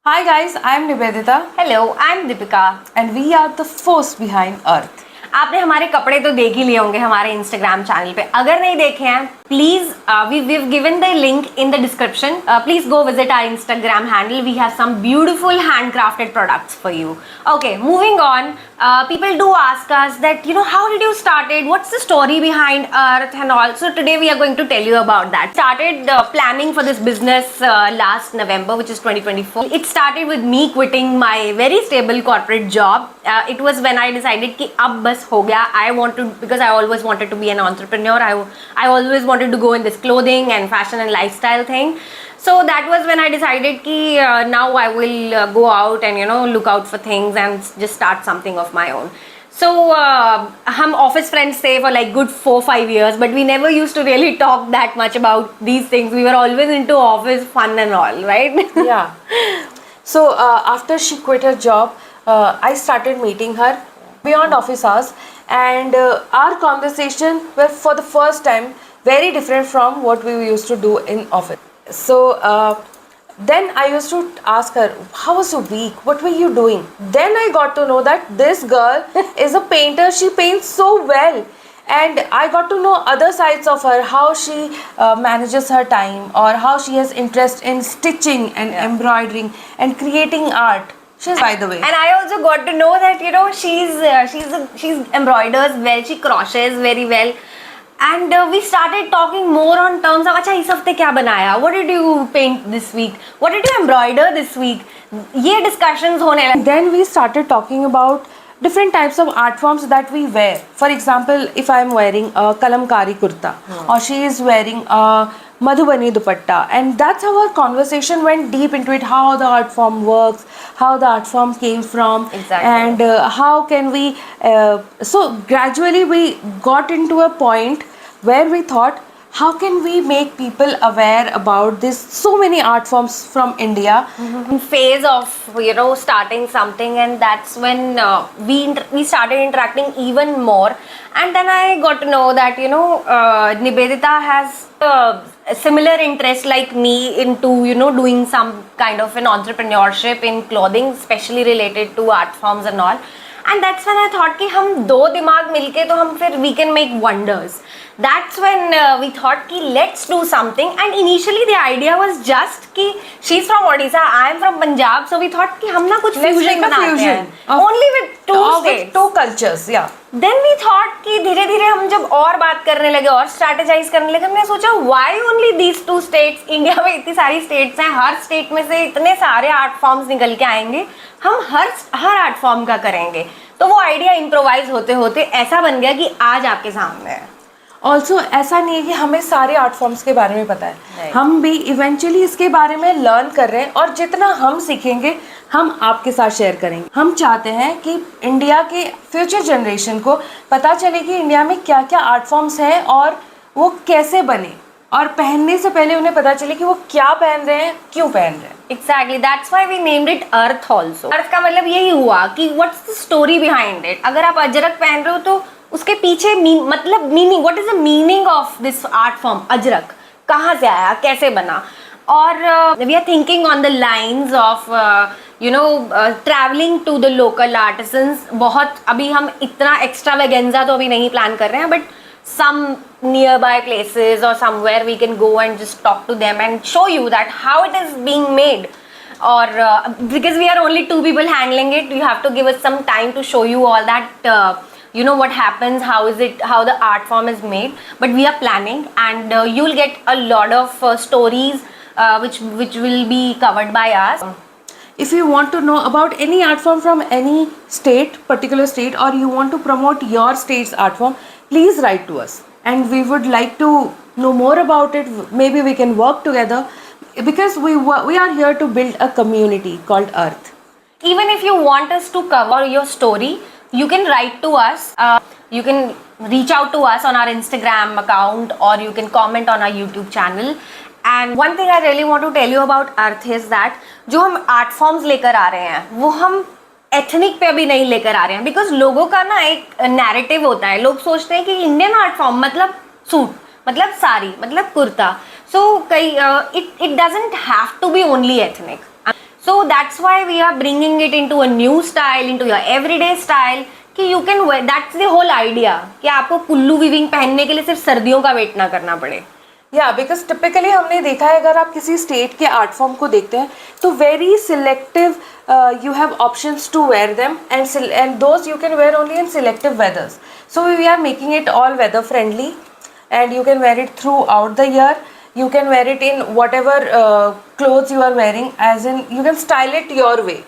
Hi guys, I'm Nivedita hello, I am Deepika. and we are the force behind Earth. आपने हमारे कपड़े तो देख ही लिए होंगे हमारे इंस्टाग्राम चैनल पे। अगर नहीं देखे हैं please we given the link in the description. Please go visit our Instagram handle. We have some beautiful handcrafted products for you. Okay, moving on. People do ask us that, how did you started? What's the story behind Earth and all? So today we are going to tell you about that. Started planning for this business last November, which is 2024. It started with me quitting my very stable corporate job. It was when I decided कि अब बस हो गया. I want to, because I always wanted to be an entrepreneur. I always wanted to go in this clothing and fashion and lifestyle thing. So that was when I decided कि now I will go out and look out for things and just start something of my own. So हम office friends थे for like good 4-5 years, but we never used to really talk that much about these things. We were always into office fun and all, right? Yeah. So after she quit her job, I started meeting her beyond office hours, and our conversation were for the first time very different from what we used to do in office. So then I used to ask her, how was your week? What were you doing? Then I got to know that this girl is a painter. She paints so well. And I got to know other sides of her, how she manages her time, or how she has interest in stitching and embroidering and creating art. She's, by the way. And I also got to know that she's embroiders well, she crochets very well, and we started talking more on terms of अच्छा इस हफ्ते क्या बनाया, what did you paint this week, what did you embroider this week, ये discussions होने लगे. Then we started talking about different types of art forms that we wear. For example, if I am wearing a kalamkari kurta, or she is wearing a Madhubani dupatta, and that's how our conversation went deep into it, how the art form works, how the art form came from. Exactly. And how can we so gradually we got into a point where we thought, how can we make people aware about this so many art forms from India. Phase of starting something, and that's when we started interacting even more. And then I got to know that Nivedita has a similar interest like me into doing some kind of an entrepreneurship in clothing, especially related to art forms and all. And that's when I thought कि हम दो दिमाग मिलके तो हम फिर we can make wonders. That's when we thought कि let's do something. And initially the idea was just कि she's from Odisha, I am from Punjab, so we thought कि हम ना कुछ fusion बनाते हैं only with two states, two cultures. Yeah. Then we thought कि धीरे धीरे हम जब और बात करने लगे और strategize करने लगे, हमने सोचा why only these two states? India में इतनी सारी states हैं, हर state में से इतने सारे art forms निकल के आएंगे, हम हर art form का करेंगे. तो वो आइडिया इम्प्रोवाइज होते होते ऐसा बन गया कि आज आपके सामने है. ऑल्सो ऐसा नहीं है कि हमें सारे आर्ट फॉर्म्स के बारे में पता है, हम भी इवेंचुअली इसके बारे में लर्न कर रहे हैं, और जितना हम सीखेंगे हम आपके साथ शेयर करेंगे. हम चाहते हैं कि इंडिया के फ्यूचर जनरेशन को पता चले कि इंडिया में क्या क्या आर्ट फॉर्म्स हैं और वो कैसे बने, और पहनने से पहले उन्हें पता चले कि वो क्या पहन रहे हैं, क्यों पहन रहे हैं. Exactly, that's why we named it Earth also. Earth का मतलब यही हुआ कि what's the story behind it. अगर आप अजरक पहन रहे हो तो उसके पीछे मतलब meaning, what is the meaning of this art form Ajrak, कहाँ से आया, कैसे बना. और we are thinking on the lines of traveling to the local artisans. बहुत अभी हम इतना extravaganza तो अभी नहीं प्लान कर रहे हैं, but some nearby places or somewhere we can go and just talk to them and show you that how it is being made. Or because we are only two people handling it, you have to give us some time to show you all that what happens, how the art form is made. But we are planning, and you'll get a lot of stories which will be covered by us. If you want to know about any art form from any particular state, or you want to promote your state's art form, please write to us, and we would like to know more about it. Maybe we can work together, because we are here to build a community called Earth. Even if you want us to cover your story, you can write to us. You can reach out to us on our Instagram account, or you can comment on our YouTube channel. And one thing I really want to tell you about Earth is that जो हम art forms लेकर आ रहे हैं वो हम ethnic पे अभी नहीं लेकर आ रहे हैं, बिकॉज लोगों का ना एक नैरेटिव होता है. लोग सोचते हैं कि इंडियन आर्ट फॉर्म मतलब सूट, मतलब साड़ी, मतलब कुर्ता. सो कई it doesn't have to be only ethnic. So that's why we are bringing it into a new style, into your everyday style, कि you can wear, that's the whole idea, कि आपको Kullu weaving पहनने के लिए सिर्फ सर्दियों का वेट ना करना पड़े. या बिकॉज टिपिकली हमने देखा है, अगर आप किसी स्टेट के आर्ट फॉर्म को देखते हैं तो very selective you have options to wear them and those you can wear only in selective weathers. So we are making it all weather friendly and you can wear it throughout the year. You can wear it in whatever clothes you are wearing, as in you can style it your way.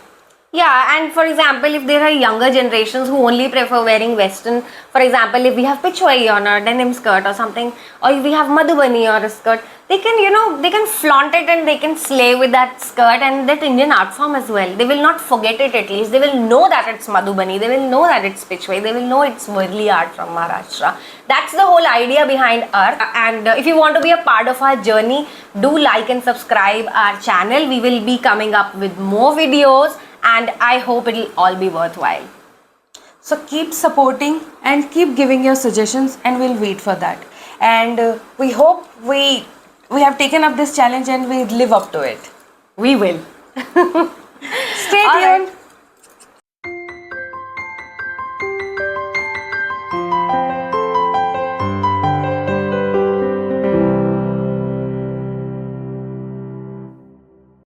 Yeah, and for example, if there are younger generations who only prefer wearing Western, for example, if we have Pichwai on a denim skirt or something, or if we have Madhubani or a skirt, they can, they can flaunt it and they can slay with that skirt and that Indian art form as well. They will not forget it at least. They will know that it's Madhubani. They will know that it's Pichwai. They will know it's Worli art from Maharashtra. That's the whole idea behind Earth. And if you want to be a part of our journey, do like and subscribe our channel. We will be coming up with more videos. And I hope it'll all be worthwhile. So keep supporting and keep giving your suggestions, and we'll wait for that. And we hope we have taken up this challenge and we live up to it. We will. Stay tuned.